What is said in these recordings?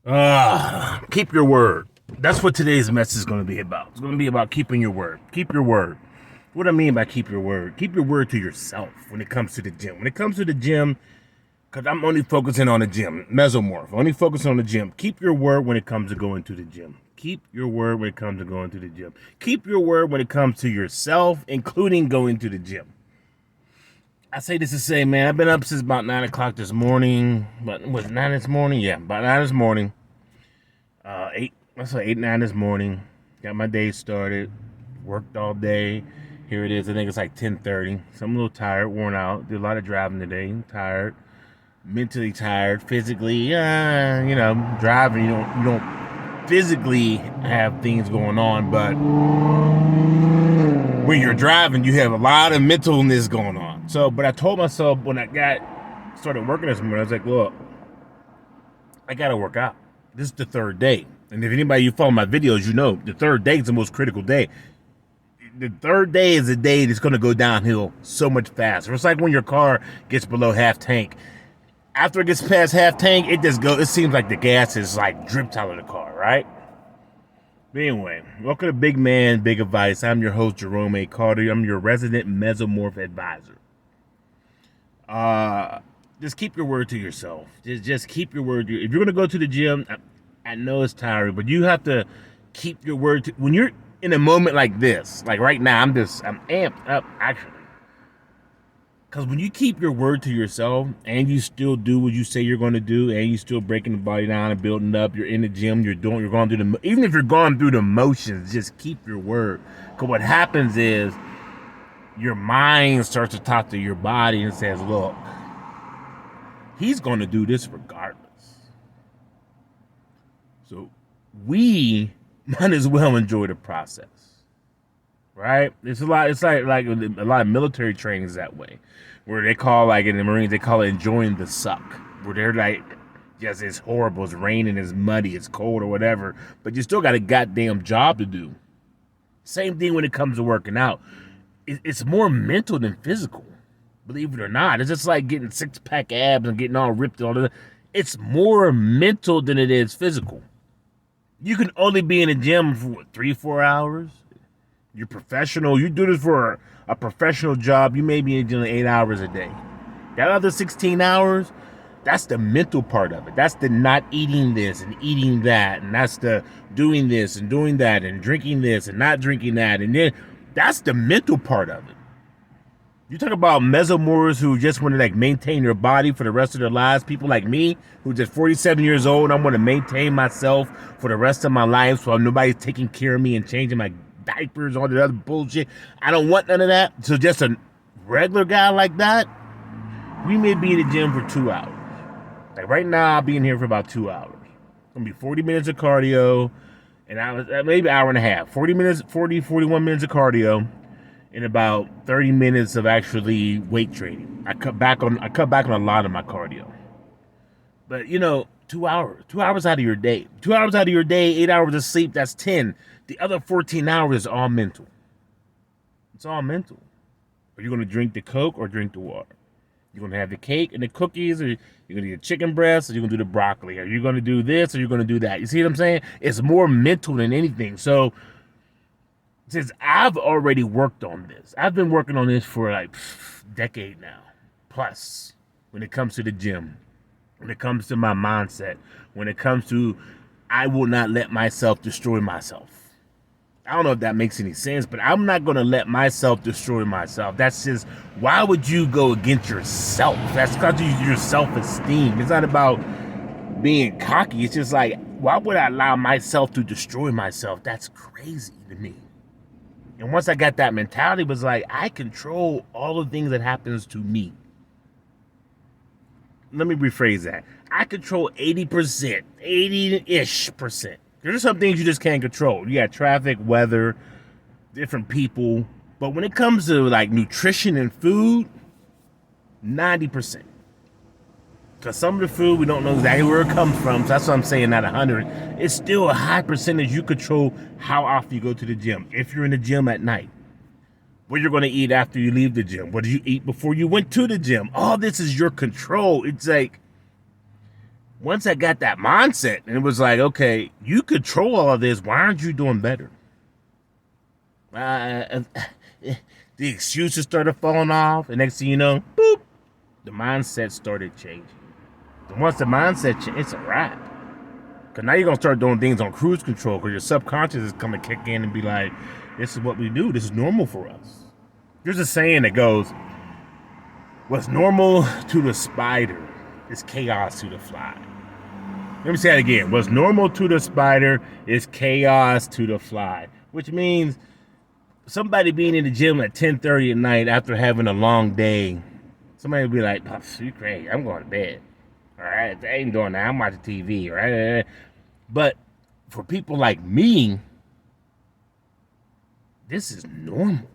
Keep your word. That's what today's message is going to be about. It's going to be about keeping your word. Keep your word. What I mean by keep your word to yourself when it comes to the gym. When it comes to the gym, because I'm only focusing on the gym, mesomorph, only focusing on the gym. Keep your word when it comes to going to the gym. Keep your word when it comes to going to the gym. Keep your word when it comes to yourself, including going to the gym. I say this to say, man, I've been up since about 9 o'clock this morning. But was it 9 this morning? Yeah, about 9 this morning. 8, 9 this morning. Got my day started. Worked all day. Here it is. I think it's like 10:30. So I'm a little tired, worn out. Did a lot of driving today. Tired. Mentally tired. Physically, driving. You don't physically have things going on, but when you're driving, you have a lot of mentalness going on. So, but I told myself when I started working this morning, I was like, look, I gotta work out. This is the third day. And if anybody you follow my videos, you know the third day is the most critical day. The third day is a day that's going to go downhill so much faster. It's like when your car gets below half tank. After it gets past half tank, it seems like the gas is like dripped out of the car, right? But anyway, welcome to Big Man, Big Advice. I'm your host, Jerome A. Carter. I'm your resident mesomorph advisor. Just keep your word to yourself. Just keep your word. If you're going to go to the gym, I know it's tiring, but you have to keep your word to, when you're in a moment like this, like right now, I'm amped up actually. Because when you keep your word to yourself and you still do what you say you're going to do and you still breaking the body down and building up, you're in the gym, you're going through even if you're going through the motions, just keep your word. Because what happens is your mind starts to talk to your body and says, look, he's going to do this regardless. So we might as well enjoy the process, right? It's like a lot of military training is that way, where they call, like in the Marines, they call it enjoying the suck, where they're like, yes, it's horrible, it's raining, it's muddy, it's cold or whatever, but you still got a goddamn job to do. Same thing when it comes to working out. It's more mental than physical, believe it or not. It's just like getting six-pack abs and getting all ripped and all that. It's more mental than it is physical. You can only be in the gym for what, 3-4 hours. You're professional. You do this for a professional job. You may be in the gym 8 hours a day. That other 16 hours, that's the mental part of it. That's the not eating this and eating that. And that's the doing this and doing that and drinking this and not drinking that. And then that's the mental part of it. You talk about mesomorphs who just want to like maintain their body for the rest of their lives. People like me who just 47 years old. I'm going to maintain myself for the rest of my life so nobody's taking care of me and changing my diapers, all the other bullshit. I don't want none of that. So just a regular guy like that, we may be in the gym for 2 hours. Like right now, I'll be in here for about 2 hours. It's going to be 40 minutes of cardio and maybe an hour and a half. 41 minutes of cardio. In about 30 minutes of actually weight training. I cut back on a lot of my cardio. But 2 hours. 2 hours out of your day. 2 hours out of your day, 8 hours of sleep, that's 10. The other 14 hours is all mental. It's all mental. Are you going to drink the Coke or drink the water? You're going to have the cake and the cookies, or you're going to get chicken breast, or you're going to do the broccoli? Are you going to do this or you're going to do that? You see what I'm saying? It's more mental than anything. So since I've already worked on this, I've been working on this for like a decade now, plus, when it comes to the gym, when it comes to my mindset, when it comes to I will not let myself destroy myself. I don't know if that makes any sense, but I'm not going to let myself destroy myself. That's just, why would you go against yourself? That's because of your self-esteem. It's not about being cocky. It's just like, why would I allow myself to destroy myself? That's crazy to me. And once I got that mentality, it was like, I control all the things that happens to me. Let me rephrase that. I control 80%, 80-ish percent. There's some things you just can't control. You got traffic, weather, different people. But when it comes to like nutrition and food, 90%. Because some of the food, we don't know exactly where it comes from. So that's what I'm saying, not 100. It's still a high percentage you control how often you go to the gym. If you're in the gym at night, what you're going to eat after you leave the gym. What did you eat before you went to the gym? All this is your control. It's like, once I got that mindset, and it was like, okay, you control all of this. Why aren't you doing better? The excuses started falling off, and next thing you know, boop, the mindset started changing. And once the mindset changes, it's a wrap. Because now you're going to start doing things on cruise control because your subconscious is going to kick in and be like, this is what we do. This is normal for us. There's a saying that goes, what's normal to the spider is chaos to the fly. Let me say that again. What's normal to the spider is chaos to the fly. Which means somebody being in the gym at 10:30 at night after having a long day, somebody will be like, oh, you crazy. I'm going to bed. All right, I ain't doing that. I'm watching TV, right? But for people like me, this is normal.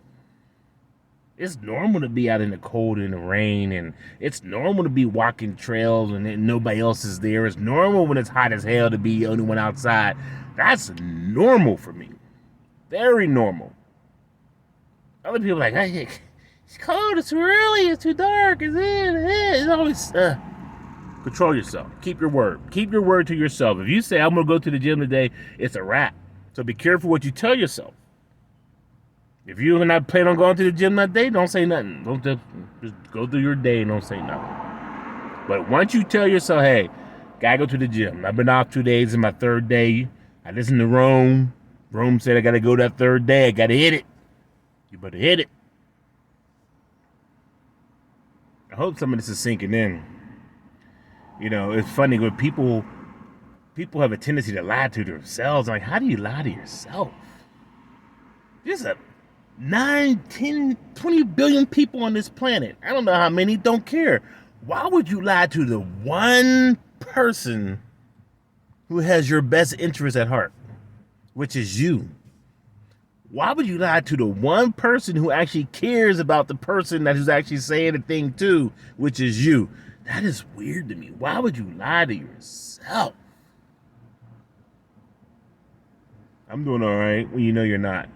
It's normal to be out in the cold and the rain, and it's normal to be walking trails and nobody else is there. It's normal when it's hot as hell to be the only one outside. That's normal for me. Very normal. Other people are like, hey, it's cold, it's too early, it's too dark, it's always... Control yourself. Keep your word. Keep your word to yourself. If you say, I'm going to go to the gym today, it's a wrap. So be careful what you tell yourself. If you're not planning on going to the gym that day, don't say nothing. Don't just go through your day and don't say nothing. But once you tell yourself, hey, gotta go to the gym. I've been off 2 days, in my third day. I listened to Rome. Rome said I gotta go that third day. I gotta hit it. You better hit it. I hope some of this is sinking in. You know, it's funny when people have a tendency to lie to themselves. Like, how do you lie to yourself? There's a 9, 10, 20 billion people on this planet. I don't know how many, don't care. Why would you lie to the one person who has your best interest at heart, which is you? Why would you lie to the one person who actually cares about the person that who's actually saying the thing to, which is you? That is weird to me. Why would you lie to yourself? I'm doing all right when you know you're not.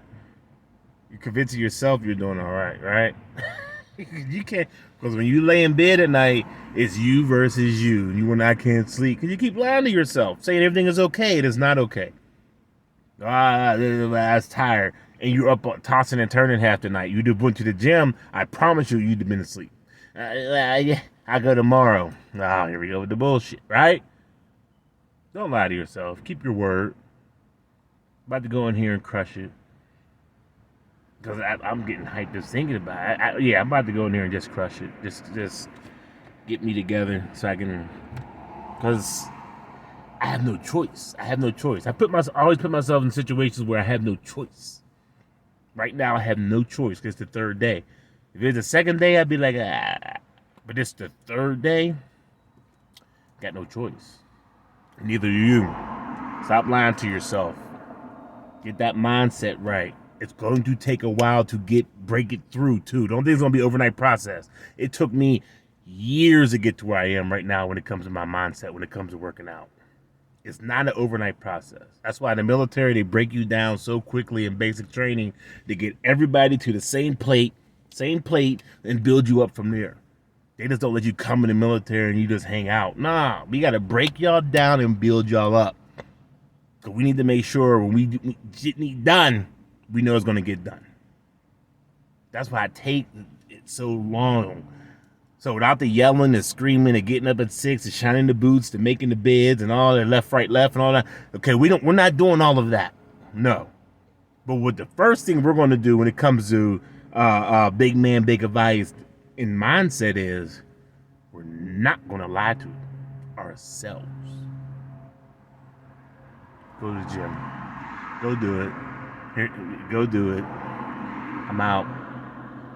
You're convincing yourself you're doing all right, right? You can't, because when you lay in bed at night, it's you versus you. You and I can't sleep because you keep lying to yourself, saying everything is okay. It is not okay. I was tired, and you're up tossing and turning half the night. You just went to the gym. I promise you, you'd have been asleep. I go tomorrow. Oh, here we go with the bullshit, right? Don't lie to yourself. Keep your word. About to go in here and crush it. Because I'm getting hyped just thinking about it. I'm about to go in there and just crush it. Just get me together so I can... Because I have no choice. I always put myself in situations where I have no choice. Right now, I have no choice because it's the third day. If it's the second day, I'd be like, But it's the third day. Got no choice. Neither do you. Stop lying to yourself. Get that mindset right. It's going to take a while to break it through too. Don't think it's going to be an overnight process. It took me years to get to where I am right now when it comes to my mindset, when it comes to working out. It's not an overnight process. That's why in the military, they break you down so quickly in basic training to get everybody to the same plate, and build you up from there. They just don't let you come in the military and you just hang out. Nah, we got to break y'all down and build y'all up. So we need to make sure when we get it done, we know it's going to get done. That's why I take it so long. So without the yelling and screaming and getting up at 6 and shining the boots and making the beds and all that left, right, left and all that. Okay, we're not doing all of that. No. But what the first thing we're going to do when it comes to big man, big advice in mindset is we're not going to lie to ourselves. Go to the gym. Go do it. Here, go do it. I'm out.